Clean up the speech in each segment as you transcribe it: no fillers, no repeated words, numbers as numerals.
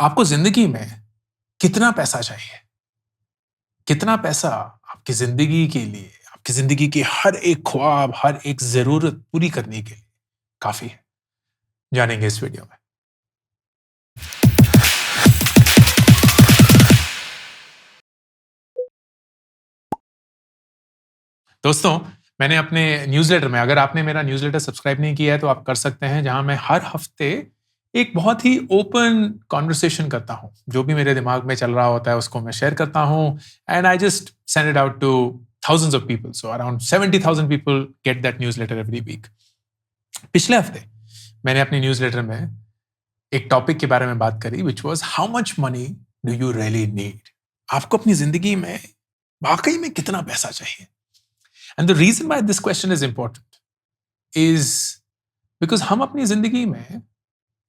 आपको ज़िंदगी में कितना पैसा चाहिए? कितना पैसा आपकी ज़िंदगी के लिए, आपकी ज़िंदगी की हर एक ख्वाब, हर एक ज़रूरत पूरी करने के लिए काफ़ी है? जानेंगे इस वीडियो में। दोस्तों, मैंने अपने न्यूज़लेटर में अगर आपने मेरा न्यूज़लेटर सब्सक्राइब नहीं किया है तो आप कर सकते हैं, जहाँ मैं हर हफ़्ते एक बहुत ही ओपन कन्वर्सेशन करता हूँ। जो भी मेरे दिमाग में चल रहा होता है उसको मैं शेयर करता हूँ and I just send it out to thousands of people. So around 70,000 people get that newsletter every week. पिछले हफ्ते मैंने अपनी न्यूज़लेटर में एक टॉपिक के बारे में बात करी which was how much money do you really need? आपको अपनी ज़िंदगी में वाक़ई में कितना पैसा चाहिए? And the reason why this question is important is because हम अपनी ज़िंदगी में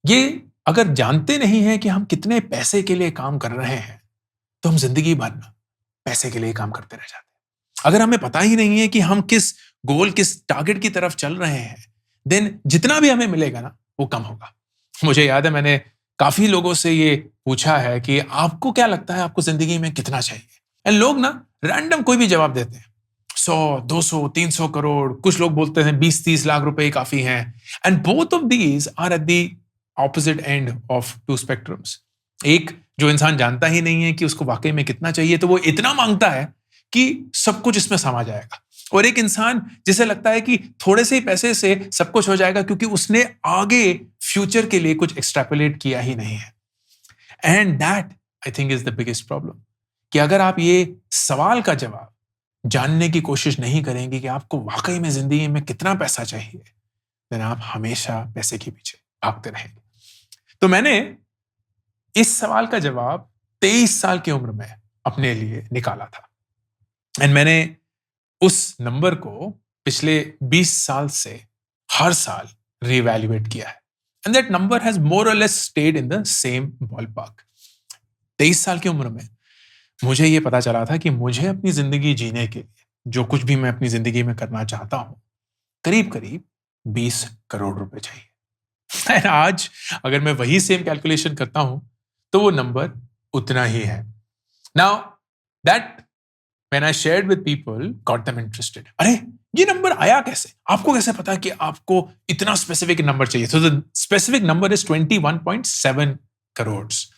ये अगर जानते नहीं हैं कि हम कितने पैसे के लिए काम कर रहे हैं, तो हम ज़िंदगी भर ना पैसे के लिए काम करते रह जाते हैं। अगर हमें पता ही नहीं है कि हम किस गोल, किस टारगेट की तरफ चल रहे हैं, देन जितना भी हमें मिलेगा ना, वो कम होगा। मुझे याद है मैंने काफ़ी लोगों से ये पूछा है कि आपको क्या लगता है आपको ज़िंदगी में कितना चाहिए? एंड लोग ना रैंडम कोई भी जवाब देते हैं। 100, 200, 300 करोड़, कुछ लोग बोलते हैं 20-30 लाख रुपए ही काफ़ी हैं। And both of these are at the opposite end of two spectrums. एक जो इंसान जानता ही नहीं है कि उसको वाक़ई में कितना चाहिए, तो वो इतना माँगता है कि सब कुछ इसमें समा जाएगा। और एक इंसान जिसे लगता है कि थोड़े से ही पैसे से सब कुछ हो जाएगा क्योंकि उसने आगे फ्यूचर के लिए कुछ एक्सट्रैपोलेट किया ही नहीं है। And that I think is the biggest problem कि अगर आप ये सवाल का जवाब जानने की कोशिश नहीं करेंगे कि आपको वाक़ई में ज़िंदगी में कितना पैसा चाहिए, देन आप हमेशा पैसे के पीछे भागते रहेंगे। तो मैंने इस सवाल का जवाब 23 साल की उम्र में अपने लिए निकाला था। एंड मैंने उस नंबर को पिछले 20 साल से हर साल रीवैल्यूएट किया है। And that number has more or less stayed in the same ballpark. 23 साल की उम्र में मुझे ये पता चला था कि मुझे अपनी ज़िंदगी जीने के लिए जो कुछ भी मैं अपनी ज़िंदगी में करना चाहता हूँ, करीब-करीब 20 करोड़ रुपए चाहिए। एंड आज अगर मैं वही सेम कैलकुलेशन करता हूँ, तो वो नंबर उतना ही है। Now that when I shared with people got them interested. अरे! ये नंबर आया कैसे? आपको कैसे पता कि आपको इतना स्पेसिफिक नंबर चाहिए? So the specific number is 21.7 crores.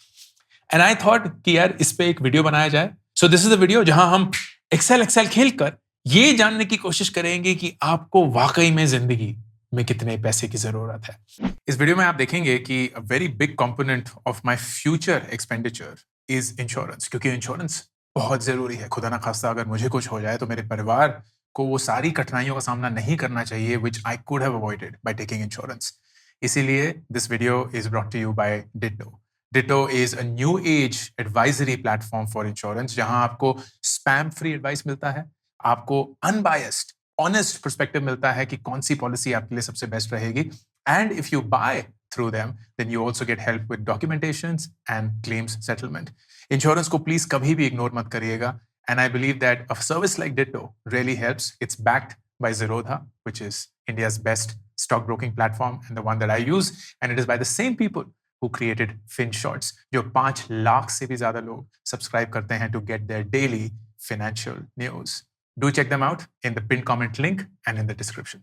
And I thought कि यार इस पे एक वीडियो बनाया जाए। So this is a video जहां हम एक्सेल खेलकर ये जानने की कोशिश करेंगे कि आपको वाकई में जिंदगी में कितने पैसे की जरूरत है। इस वीडियो में आप देखेंगे कि a very big component of my future expenditure is insurance, क्योंकि इंश्योरेंस बहुत जरूरी है। खुदा ना खास्ता अगर मुझे कुछ हो जाए तो मेरे परिवार को वो सारी कठिनाइयों का सामना नहीं करना चाहिए which I could have avoided by taking insurance. इसीलिए this video is brought to you by Ditto. Ditto is a new age advisory platform for insurance जहां आपको spam free advice मिलता है, आपको unbiased, honest perspective मिलता है कि कौन सी पॉलिसी आपके लिए सबसे बेस्ट रहेगी। And if you buy through them, then you also get help with documentations and claims settlement. Insurance को please कभी भी ignore मत करिएगा। And I believe that a service like Ditto really helps. It's backed by Zerodha, which is India's best stockbroking platform and the one that I use. And it is by the same people who created FinShots, जो 5 लाख से भी ज्यादा लोग subscribe करते हैं to get their daily financial news. Do check them out in the pinned comment link and in the description.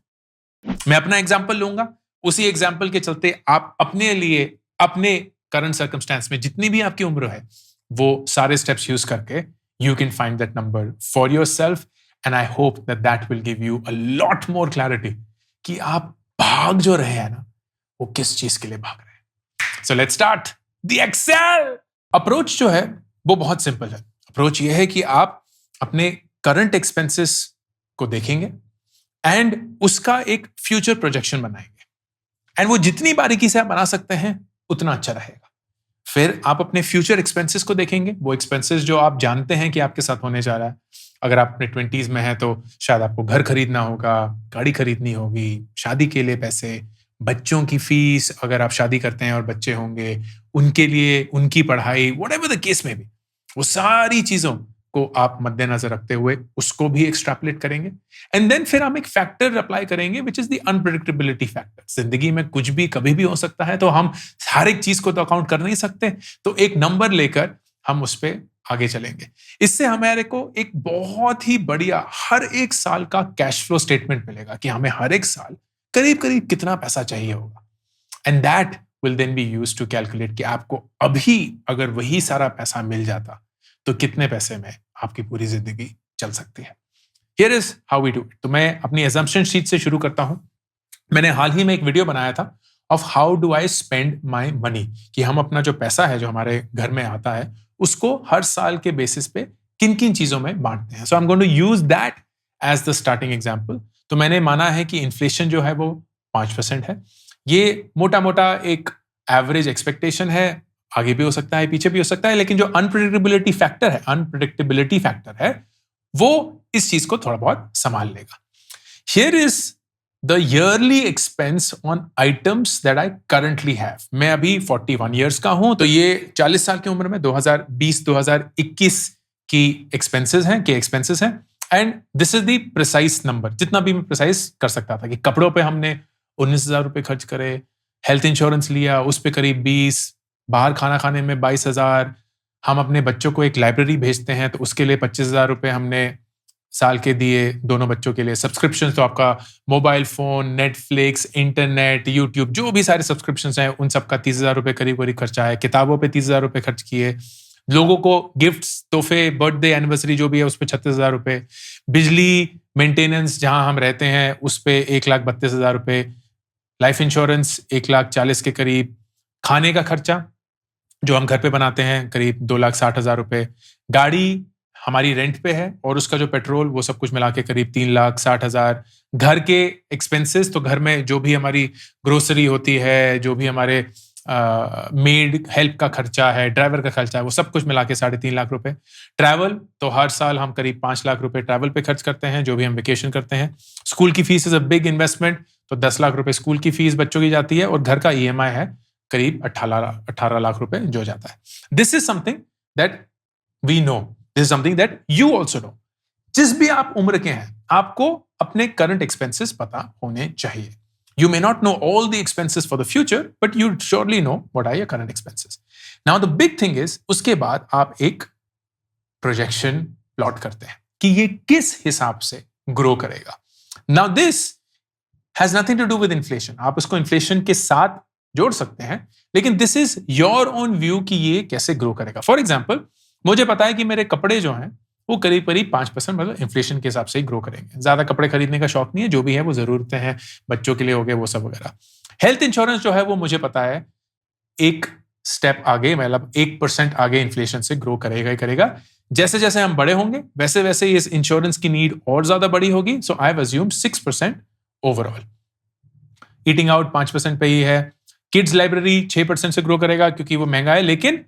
मैं अपना example लूंगा, उसी एग्जाम्पल के चलते आप अपने लिए अपने करंट सर्कमस्टेंस में जितनी भी आपकी उम्र है वो सारे स्टेप्स यूज करके you can find that number for yourself, and I hope that that will give you a lot more clarity कि आप भाग जो रहे हैं ना, वो किस चीज के लिए भाग रहे हैं। So let's start the Excel. Approach जो है वो बहुत सिंपल है। अप्रोच ये है कि आप अपने करंट एक्सपेंसेस को देखेंगे एंड उसका एक फ्यूचर प्रोजेक्शन बनाएंगे। एंड वो जितनी बारीकी से आप बना सकते हैं उतना अच्छा रहेगा। फिर आप अपने फ्यूचर एक्सपेंसेस को देखेंगे, वो एक्सपेंसेस जो आप जानते हैं कि आपके साथ होने जा रहा है। अगर आप अपने 20s में हैं तो शायद आपको घर खरीदना होगा, गाड़ी खरीदनी होगी, शादी के लिए पैसे, बच्चों की फीस, अगर आप शादी करते हैं और बच्चे होंगे, उनके लिए उनकी पढ़ाई, व्हाटएवर द केस में भी, वो सारी चीज़ों को आप मद्देनजर रखते हुए उसको भी एक्सट्रैपोलेट करेंगे एंड देन फिर हम एक फैक्टर अप्लाई करेंगे which is the unpredictability factor. जिंदगी में कुछ भी कभी भी हो सकता है, तो हम हर एक चीज को तो अकाउंट कर नहीं सकते, तो एक नंबर लेकर हम उस पर आगे चलेंगे। इससे हमारे को एक बहुत ही बढ़िया हर एक साल का कैश फ्लो स्टेटमेंट मिलेगा कि हमें हर एक साल करीब करीब कितना पैसा चाहिए होगा and that will then be used to calculate कि आपको अभी अगर वही सारा पैसा मिल जाता तो कितने पैसे में आपकी पूरी जिंदगी चल सकती है। Here is how we do it. तो मैं अपनी assumption शीट से शुरू करता हूं। मैंने हाल ही में एक वीडियो बनाया था of how do I spend my money, कि हम अपना जो पैसा है जो हमारे घर में आता है उसको हर साल के बेसिस पे किन किन चीजों में बांटते हैं। So I am going to use that as the starting example. तो मैंने माना है कि इन्फ्लेशन जो है वो 5% है। ये मोटा मोटा एक एवरेज एक्सपेक्टेशन है, आगे भी हो सकता है पीछे भी हो सकता है, लेकिन जो अनप्रेडिक्टेबिलिटी फैक्टर है वो इस चीज को थोड़ा बहुत संभाल लेगा। Here is the yearly expense on items that I currently have. मैं अभी 41 ईयर्स का हूं, तो ये 40 साल की उम्र में 2020-2021 की एक्सपेंसेस हैं and this is the precise number, जितना भी मैं प्रिसाइज कर सकता था। कि कपड़ों पे हमने 19,000 रुपए खर्च करे, हेल्थ इंश्योरेंस लिया उस पे करीब 20, बाहर खाना खाने में 22,000, हम अपने बच्चों को एक लाइब्रेरी भेजते हैं तो उसके लिए 25,000 रुपए हमने साल के दिए दोनों बच्चों के लिए। सब्सक्रिप्शन तो आपका mobile phone, Netflix, internet, YouTube, जो भी सारे सब्सक्रिप्शन हैं उन सबका 30,000 रुपए करीब करीब खर्चा है। किताबों पे 30,000 रुपए खर्च किए, लोगों को गिफ्ट्स, तोहफे, बर्थडे, एनिवर्सरी जो भी है उस पर 36,000 रुपए, बिजली मेंटेनेंस जहां हम रहते हैं उस पर 1,32,000 रुपए, लाइफ इंश्योरेंस 1,40,000 के करीब, खाने का खर्चा जो हम घर पे बनाते हैं करीब 2,60,000 रुपए, गाड़ी हमारी रेंट पे है और उसका जो पेट्रोल वो सब कुछ मिला के करीब 3,60,000, घर के एक्सपेंसेस, तो घर में जो भी हमारी ग्रोसरी होती है, जो भी हमारे मेड हेल्प का खर्चा है, ड्राइवर का खर्चा है, वो सब कुछ मिला के 3.5 लाख रुपए। ट्रैवल तो हर साल हम करीब 5 लाख रुपए ट्रैवल पे खर्च करते हैं, जो भी हम वेकेशन करते हैं। स्कूल की fees is a big investment, तो 10 लाख रुपए स्कूल की फीस बच्चों की जाती है और घर का EMI है करीब 18 लाख रुपए जो जाता है। This is something that we know, this is something that you also know. जिस भी आप उम्र के हैं आपको अपने करंट एक्सपेंसेस पता होने चाहिए। You may not know all the expenses for the future, but you surely know what are your current expenses. Now the big thing is, उसके बाद आप एक projection plot करते हैं कि ये किस हिसाब से grow करेगा। Now this has nothing to do with inflation. आप इसको inflation के साथ जोड़ सकते हैं, लेकिन this is your own view कि ये कैसे grow करेगा। For example, मुझे पता है कि मेरे कपड़े जो हैं वो करीब करीब 5% मतलब इन्फ्लेशन के हिसाब से ही ग्रो करेंगे। ज्यादा कपड़े खरीदने का शौक नहीं है, जो भी है वो जरूरतें हैं, बच्चों के लिए हो गए वो सब वगैरह। हेल्थ इंश्योरेंस जो है वो मुझे पता है एक स्टेप आगे, मतलब 1% आगे इन्फ्लेशन से ग्रो करेगा ही करेगा। जैसे जैसे हम बड़े होंगे वैसे वैसे इस इंश्योरेंस की नीड और ज्यादा बड़ी होगी। So I have assumed 6% overall. Eating out 5% पे ही है। किड्स लाइब्रेरी 6% से ग्रो करेगा क्योंकि वो महंगा है, लेकिन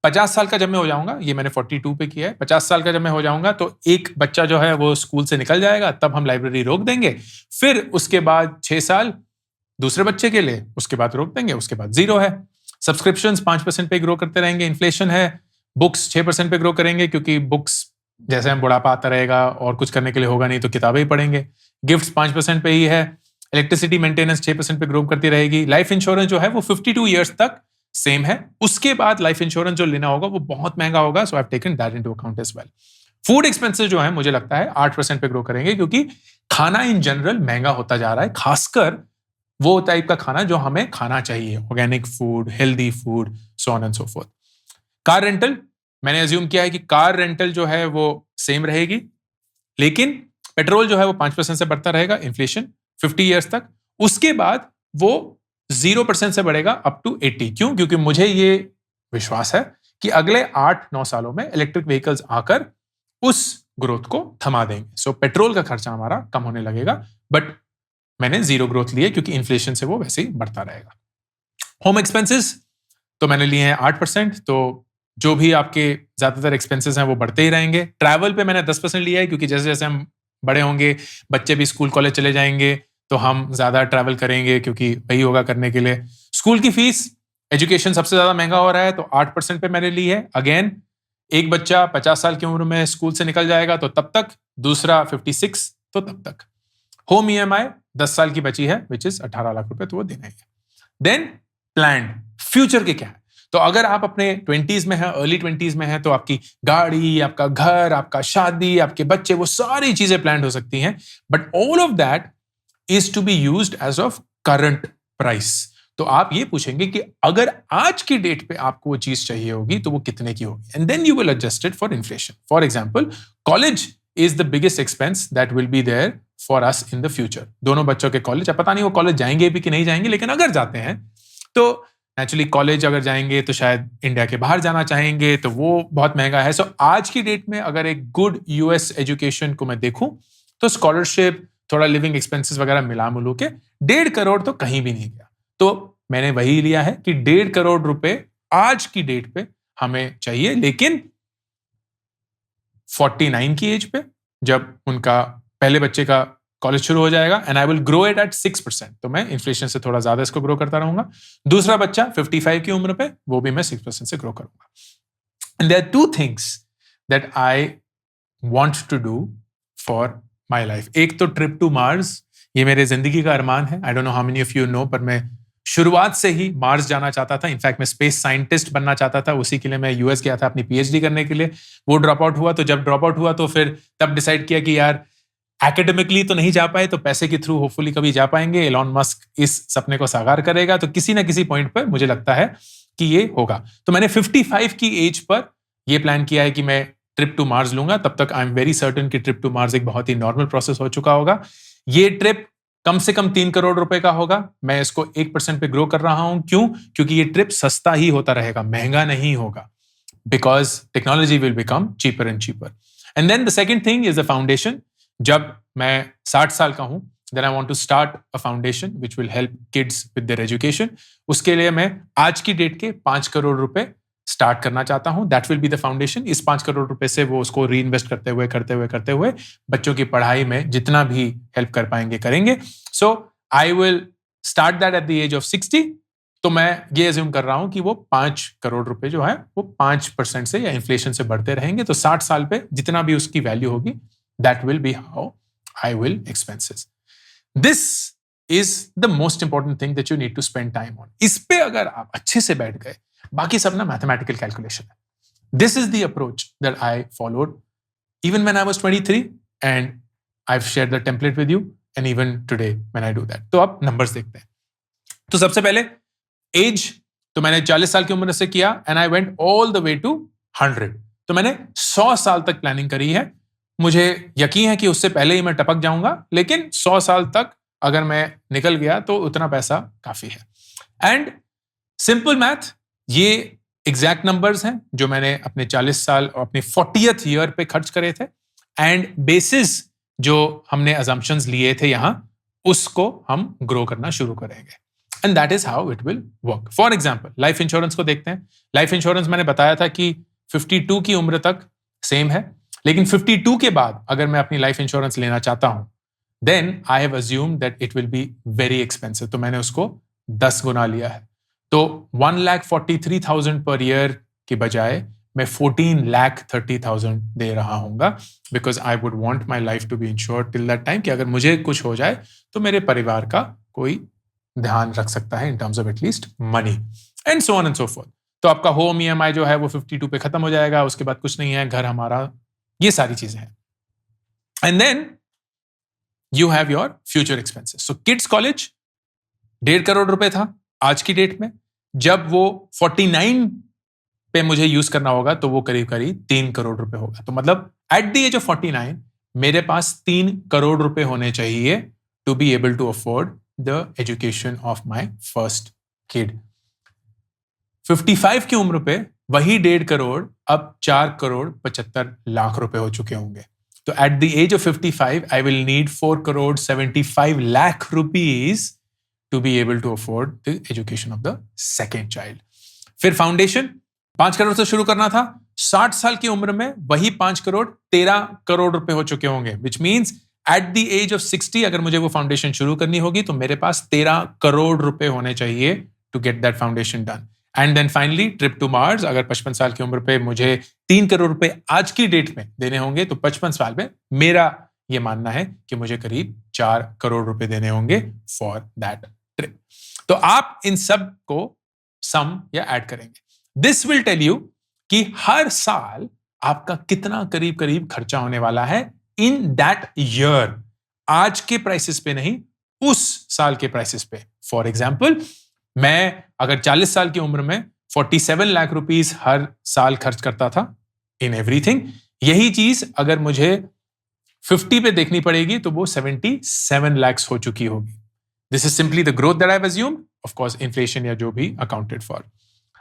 50 साल का जब मैं हो जाऊंगा, ये मैंने 42 पे किया है, 50 साल का जब मैं हो जाऊंगा तो एक बच्चा जो है वो स्कूल से निकल जाएगा, तब हम लाइब्रेरी रोक देंगे। फिर उसके बाद 6 साल दूसरे बच्चे के लिए, उसके बाद रोक देंगे, उसके बाद 0 है। सब्सक्रिप्शंस 5% पे ग्रो करते रहेंगे, इन्फ्लेशन है। बुक्स 6% पे ग्रो करेंगे क्योंकि बुक्स जैसे हम बुढ़ापा आता रहेगा और कुछ करने के लिए होगा नहीं तो किताबें ही पढ़ेंगे। गिफ्ट्स 5% पे ही है। इलेक्ट्रिसिटी मेंटेनेंस 6% पे ग्रो करती रहेगी। लाइफ इंश्योरेंस जो है वो 52 ईयर्स तक सेम है। उसके बाद लाइफ इंश्योरेंस जो लेना होगा वो बहुत महंगा होगा, so I have taken that into account as well. Food expenses जो है मुझे लगता है 8% पे ग्रो करेंगे क्योंकि खाना इन जनरल महंगा होता जा रहा है, खासकर वो टाइप का खाना जो हमें खाना चाहिए, organic food, healthy food, so on and so fourth. Car rental मैंने अज्यूम किया है कि कार रेंटल जो है वो सेम रहेगी, लेकिन पेट्रोल जो है वो 5% से बढ़ता रहेगा, इन्फ्लेशन 50 ईयर्स तक। उसके बाद वो 0% से बढ़ेगा अप टू 80। क्यों? क्योंकि मुझे ये विश्वास है कि अगले 8-9 सालों में इलेक्ट्रिक व्हीकल्स आकर उस ग्रोथ को थमा देंगे। सो पेट्रोल का खर्चा हमारा कम होने लगेगा, बट मैंने 0 ग्रोथ ली है क्योंकि इन्फ्लेशन से वो वैसे ही बढ़ता रहेगा। होम एक्सपेंसेस तो मैंने लिए हैं 8%, तो जो भी आपके ज्यादातर एक्सपेंसेस हैं वो बढ़ते ही रहेंगे। ट्रैवल पे मैंने 10% लिया है क्योंकि जैसे जैसे हम बड़े होंगे, बच्चे भी स्कूल कॉलेज चले जाएंगे, तो हम ज्यादा ट्रैवल करेंगे क्योंकि वही होगा करने के लिए। स्कूल की फीस, एजुकेशन सबसे ज्यादा महंगा हो रहा है, तो 8% पे मैंने ली है। अगेन एक बच्चा 50 साल की उम्र में स्कूल से निकल जाएगा तो तब तक, दूसरा 56 तो तब तक। होम ईएमआई 10 साल की बची है विच इज 18 लाख रुपए, तो वो देना ही है। देन प्लान, फ्यूचर के क्या है? तो अगर आप अपने 20s में हैं, अर्ली 20s में हैं, तो आपकी गाड़ी, आपका घर, आपका शादी, आपके बच्चे, वो सारी चीजें प्लान हो सकती हैं, but all of that is to be used as of current price. तो आप ये पूछेंगे कि अगर आज की डेट पे आपको वो चीज चाहिए होगी तो वो कितने की होगी, and then you will adjust it for inflation. For example, college is the biggest expense that will be there for us in the future. दोनों बच्चों के कॉलेज, अब पता नहीं वो कॉलेज जाएंगे भी कि नहीं जाएंगे, लेकिन अगर जाते हैं तो नेचुरली कॉलेज अगर जाएंगे तो शायद इंडिया के बाहर जाना चाहेंगे, तो वो बहुत महंगा है। सो आज की डेट में अगर एक गुड यूएस एजुकेशन को मैं देखूं तो स्कॉलरशिप, थोड़ा लिविंग एक्सपेंसेस वगैरह मिला मिलू के 1.5 करोड़ तो कहीं भी नहीं गया। तो मैंने वही लिया है कि 1.5 करोड़ रुपए आज की डेट पे हमें चाहिए, लेकिन 49 की एज पे जब उनका पहले बच्चे का कॉलेज शुरू हो जाएगा, and I will grow it at 6%, तो मैं इन्फ्लेशन से थोड़ा ज्यादा इसको ग्रो करता रहूंगा। दूसरा बच्चा 55 की उम्र पे, वो भी मैं 6% से ग्रो करूंगा। And there are 2 things that I want to do for my life. एक तो ट्रिप टू मार्स, ये मेरे जिंदगी का अरमान है। I don't know how many of you know, पर मैं शुरुआत से ही मार्स जाना चाहता था। इनफैक्ट मैं स्पेस साइंटिस्ट बनना चाहता था, उसी के लिए मैं यूएस गया था अपनी पीएचडी करने के लिए। वो ड्रॉप आउट हुआ, तो जब ड्रॉप आउट हुआ तो फिर तब डिसाइड किया कि यार एकेडमिकली तो नहीं जा पाए, तो पैसे के थ्रू होपफुली कभी जा पाएंगे। एलॉन मस्क इस सपने को साकार करेगा, तो किसी ना किसी पॉइंट पर मुझे लगता है कि ये होगा। तो मैंने 55 की एज पर यह प्लान किया है कि मैं ट्रिप टू मार्स लूंगा। तब तक आई एम वेरी सर्टन कि ट्रिप टू मार्स एक बहुत ही नॉर्मल प्रोसेस हो चुका होगा। ये ट्रिप कम से कम 3 करोड़ रुपए का होगा। मैं इसको 1% पे ग्रो कर रहा हूं। क्यों? क्योंकि ये ट्रिप सस्ता ही होता रहेगा, महंगा नहीं होगा, because technology will become cheaper and cheaper. And then the second thing is the foundation. जब मैं 60 साल का हूं, then I want to start a foundation which will help kids with their education. उसके लिए मैं आज की डेट के 5 करोड़ रुपए स्टार्ट करना चाहता हूं। That will be the foundation. इस 5 करोड़ रुपए से वो उसको री इन्वेस्ट करते हुए बच्चों की पढ़ाई में जितना भी हेल्प कर पाएंगे करेंगे। So I will start that at the age of 60। तो मैं ये एज्यूम कर रहा हूं कि वो 5 करोड़ रुपए जो है वो 5% से या इन्फ्लेशन से बढ़ते रहेंगे। तो 60 साल पे जितना भी उसकी वैल्यू होगी, that will be how I will expenses. This is the most important thing that you need to spend time on. इस पे अगर आप अच्छे से बैठ गए, बाकी सब ना मैथमेटिकल कैलकुलेशन है। This is the approach that I followed even when I was 23, and I've shared the template with you, and even today when I do that. तो अब नंबर्स देखते हैं। तो सबसे पहले एज, तो मैंने 40 साल की उम्र से किया, and I went all the way to 100. तो मैंने 100 साल तक प्लानिंग करी है। मुझे यकीन है कि उससे पहले ही मैं टपक जाऊंगा, लेकिन 100 साल तक अगर मैं निकल गया तो उतना पैसा काफी है। एंड सिंपल मैथ, ये एग्जैक्ट नंबर्स हैं जो मैंने अपने 40 साल और अपने 40th ईयर पे खर्च करे थे, एंड बेसिस जो हमने अजम्पशंस लिए थे यहां, उसको हम ग्रो करना शुरू करेंगे। And that is how it will work. For example, life insurance को देखते हैं। लाइफ इंश्योरेंस मैंने बताया था कि 52 की उम्र तक सेम है, लेकिन 52 के बाद अगर मैं अपनी लाइफ इंश्योरेंस लेना चाहता हूं, then I have assumed that it will be very expensive. तो मैंने उसको 10 गुना लिया है। तो 1,43,000 पर ईयर के बजाय मैं 14,30,000 दे रहा हूंगा, because I would want my life to be insured till that time कि अगर मुझे कुछ हो जाए तो मेरे परिवार का कोई ध्यान रख सकता है in terms of at least money, and so on and so fourth. तो आपका होम ईएमआई जो है वो 52 पे खत्म हो जाएगा, उसके बाद कुछ नहीं है, घर हमारा, ये सारी चीजें हैं। And then you have your future expenses. So kids college 1.5 crore रुपए था आज की डेट में। जब वो 49 पे मुझे यूज करना होगा तो वो करीब करीब 3 करोड़ रुपए होगा। तो मतलब एट द एज ऑफ 49 मेरे पास 3 करोड़ रुपए होने चाहिए to be able to afford the education of my first kid. 55 की उम्र पे वही 1.5 करोड़ अब 4 करोड़ 75 लाख रुपए हो चुके होंगे। तो at the age of 55 I will need 4 crore 75 lakh rupees to be able to afford the education of the second child. फिर फाउंडेशन 5 करोड़ से शुरू करना था। 60 साल की उम्र में वही 5 करोड़ 13 करोड़ रुपए हो चुके होंगे, which means at the age of 60 अगर मुझे वो फाउंडेशन शुरू करनी होगी तो मेरे पास 13 करोड़ रुपए होने चाहिए to get that foundation done. And then finally trip to Mars, अगर 55 साल की उम्र पे मुझे 3 करोड़ रुपए आज की डेट में देने होंगे तो 55 साल में मेरा ये मानना है कि मुझे करीब 4 करोड़ रुपए देने होंगे फॉर दैट ट्रिप। तो आप इन सब को सम या ऐड करेंगे। दिस विल टेल यू कि हर साल आपका कितना करीब करीब खर्चा होने वाला है इन दैट ईयर, आज के प्राइसेस पे नहीं, उस साल के प्राइसेस पे। फॉर एग्जाम्पल, मैं अगर 40 साल की उम्र में 47 लाख रुपीस हर साल खर्च करता था इन एवरीथिंग, यही चीज अगर मुझे 50 पे देखनी पड़ेगी तो वो 77 lakhs हो चुकी होगी। This is simply the growth that I have assumed, of course inflation या जो भी अकाउंटेड फॉर।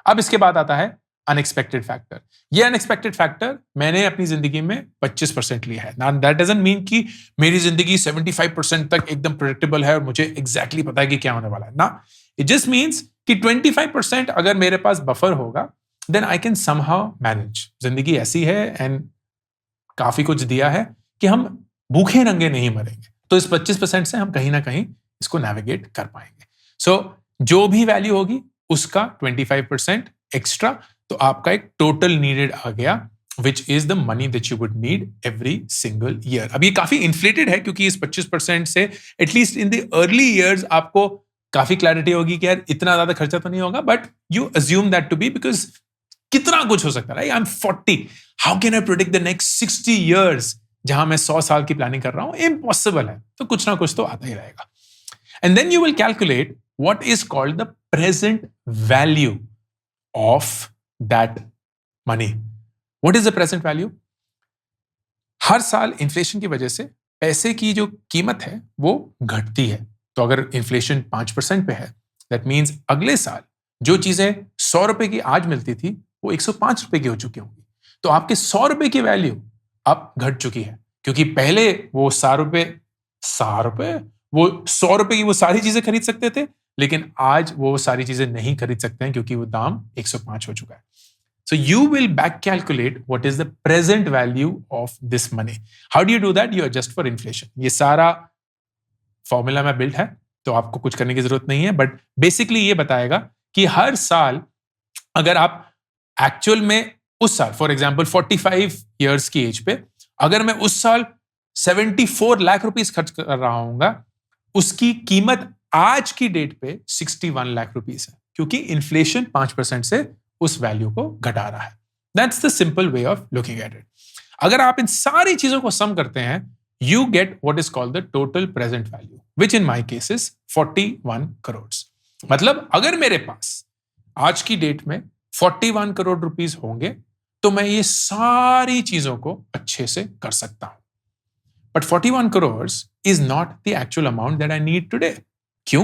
अब इसके बाद आता है अनएक्सपेक्टेड फैक्टर। ये अनएक्सपेक्टेड फैक्टर मैंने अपनी जिंदगी में 25% लिया है ना। दैट डजंट मीन कि मेरी जिंदगी 75% तक एकदम प्रेडिक्टेबल है और मुझे एग्जैक्टली पता है कि क्या होने वाला है ना। इट जस्ट मीन्स कि 25% अगर मेरे पास बफर होगा then I can somehow manage. जिंदगी ऐसी है एंड काफी कुछ दिया है कि हम भूखे नंगे नहीं मरेंगे, तो इस 25% से हम कहीं ना कहीं इसको नेविगेट कर पाएंगे। सो जो भी वैल्यू होगी उसका 25% एक्स्ट्रा, तो आपका एक टोटल नीडेड आ गया, which is the money that you would need every single year. अब ये काफी इन्फ्लेटेड है क्योंकि इस 25% से at least in the early years आपको काफी क्लैरिटी होगी कि यार इतना ज्यादा खर्चा तो नहीं होगा, but you assume that to be because कितना कुछ हो सकता है। I am 40, how can I predict the next 60 years, जहां मैं 100 साल की प्लानिंग कर रहा हूं, इम्पॉसिबल है। तो कुछ ना कुछ तो आता ही रहेगा। And then you will calculate what is called the present value of that money. What is the present value? हर साल इन्फ्लेशन की वजह से पैसे की जो कीमत है वो घटती है। तो अगर इन्फ्लेशन 5% पे है, दैट मीन्स अगले साल जो चीजें 100 रुपए की आज मिलती थी वो 105 रुपए की हो चुकी होंगी। तो आपके 100 रुपए की वैल्यू अब घट चुकी है, क्योंकि पहले वो 100 रुपए वो 100 रुपए की वो सारी चीजें खरीद सकते थे, लेकिन आज वो सारी चीजें नहीं खरीद सकते हैं क्योंकि वो दाम 105 हो चुका है। So you will back calculate what is the present value of this money. How do you do that? You adjust for inflation. ये सारा फॉर्मूला में बिल्ट है, तो आपको कुछ करने की जरूरत नहीं है, बट बेसिकली ये बताएगा कि हर साल अगर आप एक्चुअल में उस साल फॉर एग्जाम्पल 45 ईयर्स की एज पे अगर मैं उस साल 74 लाख रुपीस खर्च कर रहा हूँ, उसकी कीमत आज की डेट पे 61 लाख रुपीस है, क्योंकि इन्फ्लेशन 5% से उस वैल्यू को घटा रहा है। That's the simple way of looking at it. अगर आप इन सारी चीजों को सम करते हैं, you get what is called the total present value, which in my case is 41 crore. मतलब अगर मेरे पास आज की डेट में 41 करोड़ रुपीस होंगे तो मैं ये सारी चीजों को अच्छे से कर सकता हूं। But 41 crore is not the actual amount that I need today. क्यों?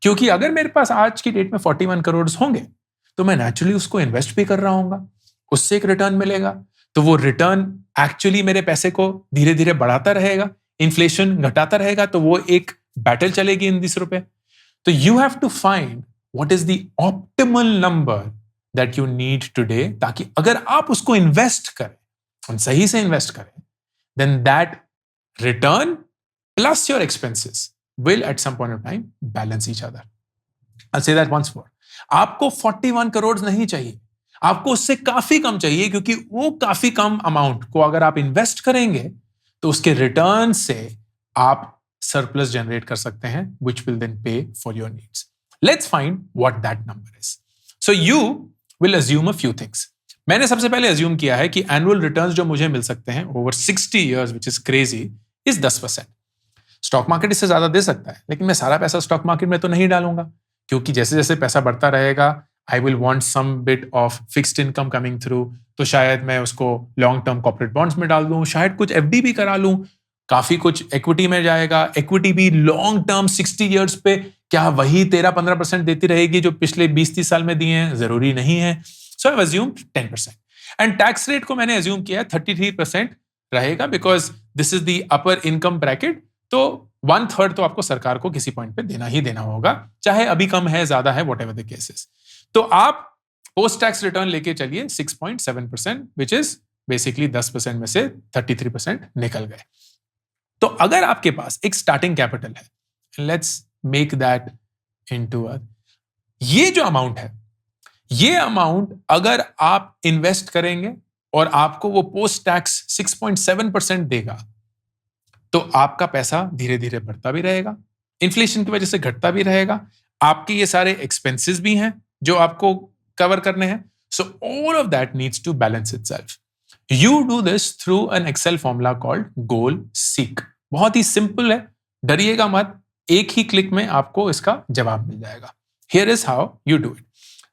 क्योंकि अगर मेरे पास आज की डेट में 41 करोड़ होंगे तो मैं नेचुरली उसको इन्वेस्ट भी कर रहा हूँ, उससे एक रिटर्न मिलेगा, तो वो रिटर्न एक्चुअली मेरे पैसे को धीरे धीरे बढ़ाता रहेगा, इन्फ्लेशन घटाता रहेगा, तो वो एक बैटल चलेगी इन 20 रुपए। तो you have to find what is the optimal number that you need today, ताकि अगर आप उसको इन्वेस्ट करें, सही से इन्वेस्ट करें, then that return plus your expenses will at some point of time balance each other. I'll say that once more. आपको 41 करोड़ नहीं चाहिए, आपको उससे काफी कम चाहिए, क्योंकि वो काफी कम अमाउंट को अगर आप इन्वेस्ट करेंगे तो उसके रिटर्न से आप सरप्लस जनरेट कर सकते हैं, which will then pay for your needs. Let's find what that number is. So you will assume a few things. मैंने सबसे पहले अज्यूम किया है कि एनुअल रिटर्न्स जो मुझे मिल सकते हैं over 60 years, which is crazy, is 10%. Stock market इससे ज्यादा दे सकता है, लेकिन मैं सारा पैसा स्टॉक मार्केट में तो नहीं डालूंगा, क्योंकि जैसे जैसे पैसा बढ़ता रहेगा I will want some bit of fixed income coming through. तो शायद मैं उसको लॉन्ग टर्म कॉर्पोरेट बॉन्ड्स में डाल दूं, शायद कुछ एफडी भी करा लूं, काफी कुछ इक्विटी में जाएगा। इक्विटी भी लॉन्ग टर्म 60 ईयर्स पे क्या वही 13-15% देती रहेगी जो पिछले 20-30 साल में दिए हैं? जरूरी नहीं है। So I assume 10%। And tax rate को मैंने अज्यूम किया 33% रहेगा, because this is the upper income bracket. तो 1/3 तो आपको सरकार को किसी पॉइंट पे देना ही देना होगा, चाहे अभी कम है ज्यादा है, व्हाटएवर द केसेस। तो आप पोस्ट टैक्स रिटर्न लेके चलिए 6.7%, विच इज बेसिकली 10% में से 33% निकल गए। तो अगर आपके पास एक स्टार्टिंग कैपिटल है, लेट्स मेक दैट इनटू ये जो अमाउंट है ये अमाउंट अगर आप इन्वेस्ट करेंगे और आपको वो पोस्ट टैक्स 6.7% देगा, तो आपका पैसा धीरे धीरे बढ़ता भी रहेगा, इन्फ्लेशन की वजह से घटता भी रहेगा, आपके ये सारे एक्सपेंसेस भी हैं जो आपको कवर करने हैं. So all of that needs to balance itself. You do this through an Excel formula called goal seek. बहुत ही सिंपल है, डरिएगा मत, एक ही क्लिक में आपको इसका जवाब मिल जाएगा. Here is how you do it.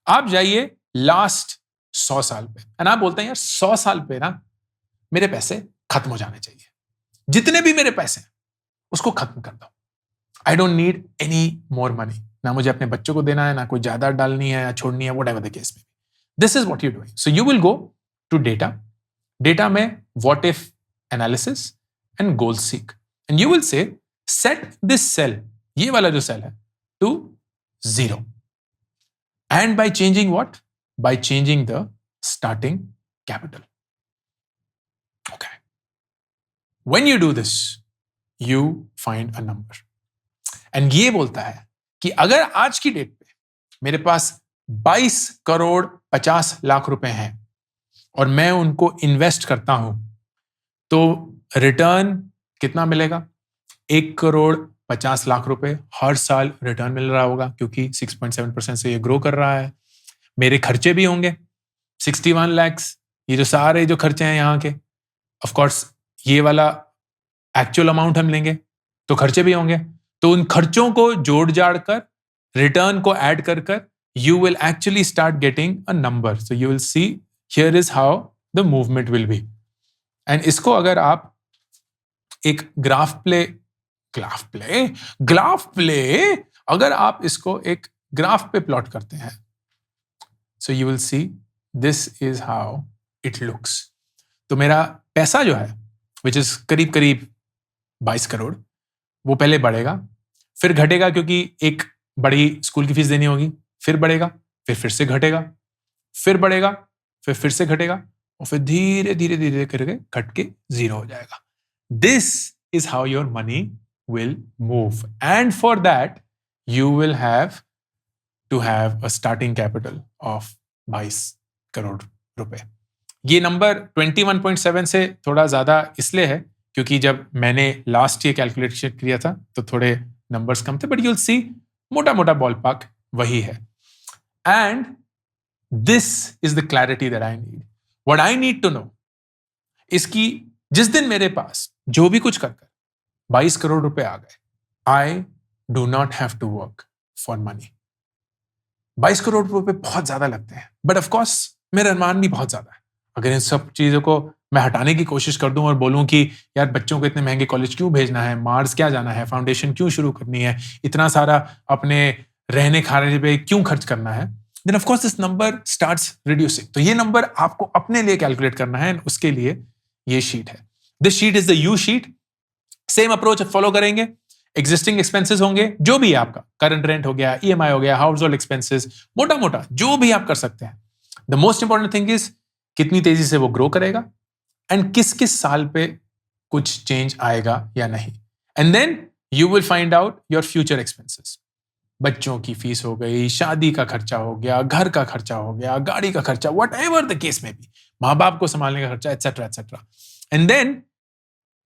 आप जाइए लास्ट 100 साल पे, एंड आप बोलते हैं यार 100 साल पे ना मेरे पैसे खत्म हो जाने चाहिए, जितने भी मेरे पैसे हैं उसको खत्म कर दो. I don't need any more money. ना मुझे अपने बच्चों को देना है, ना कोई ज्यादा डालनी है या छोड़नी है, व्हाटएवर द केस में. This is what you doing. So you will go to data में what if analysis and goal seek, and you will say set this cell, ये वाला जो सेल है, to 0. And by changing what? By changing the starting capital. Okay. When you do this, you find a number. And ये बोलता है कि अगर आज की डेट पे मेरे पास 22 करोड़ 50 लाख रुपए हैं और मैं उनको इन्वेस्ट करता हूं, तो रिटर्न कितना मिलेगा? 1 करोड़ 50 लाख रुपए हर साल रिटर्न मिल रहा होगा, क्योंकि 6.7% से ये ग्रो कर रहा है. मेरे खर्चे भी होंगे 61 lakhs. ये जो सारे जो खर्चे हैं यहाँ के, ऑफ कोर्स ये वाला एक्चुअल अमाउंट हम लेंगे तो खर्चे भी होंगे. तो उन खर्चों को जोड़ जाड़ कर, रिटर्न को ऐड कर कर, you will actually start getting a number. So you will see here is how the movement will be. And इसको अगर आप एक ग्राफ प्ले अगर आप इसको एक ग्राफ पे प्लॉट करते हैं, सो you will see this is how it looks. तो मेरा पैसा जो है विच इज करीब करीब 22 करोड़, वो पहले बढ़ेगा, फिर घटेगा क्योंकि एक बड़ी स्कूल की फीस देनी होगी, फिर बढ़ेगा, फिर से घटेगा, फिर बढ़ेगा, फिर से घटेगा, और फिर धीरे धीरे धीरे करके घट के 0 हो जाएगा. This is how your money will move, and for that you will have to have a starting capital of 22 crore रुपए. ये नंबर 21.7 से थोड़ा ज्यादा इसलिए है क्योंकि जब मैंने लास्ट ईयर कैलकुलेशन किया था तो थोड़े नंबर्स कम थे, बट you'll see मोटा मोटा बॉल पार्क वही है. And this is the clarity that I need. What I need to know इसकी जिस दिन मेरे पास जो भी कुछ कर 22 करोड़ रुपए आ गए, I do not have to work for money. 22 crore रुपए बहुत ज्यादा लगते हैं, बट ऑफकोर्स मेरा अनुमान भी बहुत ज्यादा है. अगर इन सब चीजों को मैं हटाने की कोशिश कर दूं और बोलूं कि यार बच्चों को इतने महंगे कॉलेज क्यों भेजना है, मार्स क्या जाना है, फाउंडेशन क्यों शुरू करनी है, इतना सारा अपने रहने खाने पे क्यों खर्च करना है, then of course this number starts reducing. तो ये नंबर आपको अपने लिए कैलकुलेट करना है, उसके लिए ये शीट है. This sheet is the you sheet. Same approach follow करेंगे. एग्जिस्टिंग एक्सपेंसेस होंगे, जो भी आपका करंट रेंट हो गया, ईएमआई हो गया, हाउस होल्ड एक्सपेंसेस, मोटा मोटा जो भी आप कर सकते हैं. The most important thing is कितनी तेजी से वो ग्रो करेगा एंड किस किस साल पे कुछ चेंज आएगा या नहीं. And then you will find out your future expenses. बच्चों की फीस हो गई, शादी का खर्चा हो गया, घर का खर्चा हो गया, गाड़ी का खर्चा, whatever the case may be, माँ बाप को संभालने का खर्चा, etcetera etcetera. And then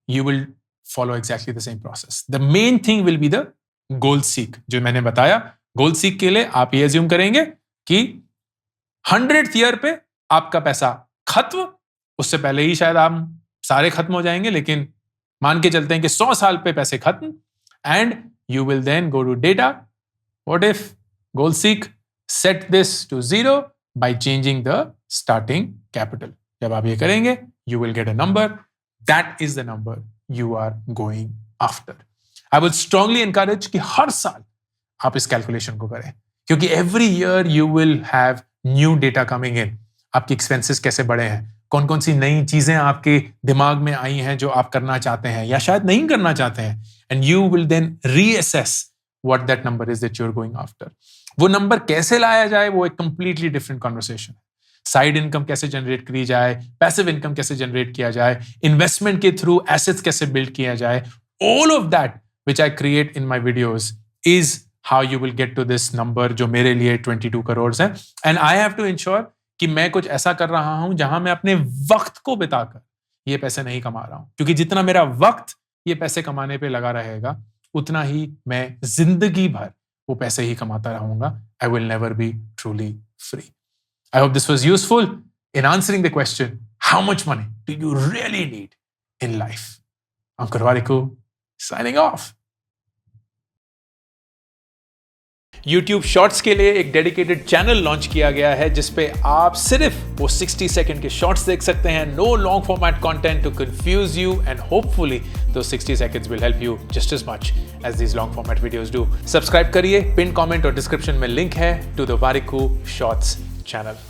you will follow exactly the same process. The main thing will be the goal seek. जो मैंने बताया, goal seek के लिए आप ये assume करेंगे कि 100th year पे आपका पैसा खत्म, उससे पहले ही शायद आप सारे खत्म हो जाएंगे, लेकिन मान के चलते हैं कि 100 साल पे पैसे खत्म. And you will then go to data. What if goal seek set this to 0 by changing the starting capital. जब आप ये करेंगे, you will get a number. That is the number you are going after. I would strongly encourage कि हर साल आप इस calculation को करें, क्योंकि every year you will have new data coming in. आपकी एक्सपेंसेस कैसे बढ़े हैं, कौन कौन सी नई चीजें आपके दिमाग में आई हैं जो आप करना चाहते हैं या शायद नहीं करना चाहते हैं, and you will then reassess what that number is that you're going after. वो नंबर कैसे लाया जाए वो एक completely different conversation. Side income कैसे जनरेट करी जाए, पैसिव इनकम कैसे जनरेट किया जाए, इन्वेस्टमेंट के थ्रू एसेट्स कैसे बिल्ड किया जाए, all of that which I create in my videos is how you will get to this number जो मेरे लिए 22 करोड़ है, and I have to ensure कि मैं कुछ ऐसा कर रहा हूं जहां मैं अपने वक्त को बिताकर ये पैसे नहीं कमा रहा हूं, क्योंकि जितना मेरा वक्त ये पैसे कमाने पे लगा रहेगा उतना ही मैं जिंदगी भर वो पैसे ही कमाता रहूंगा. I will never be truly free. I hope this was useful in answering the question, how much money do you really need in life? Ankur Warikoo signing off. YouTube Shorts के लिए एक डेडिकेटेड चैनल लॉन्च किया गया है जिसपे आप सिर्फ वो 60 सेकंड के शॉर्ट्स देख सकते हैं. No long format content to confuse you, and hopefully those 60 seconds will help you just as much as these long format videos do. Subscribe करिए, पिन कमेंट और डिस्क्रिप्शन में लिंक है to the Warikoo Shorts channel.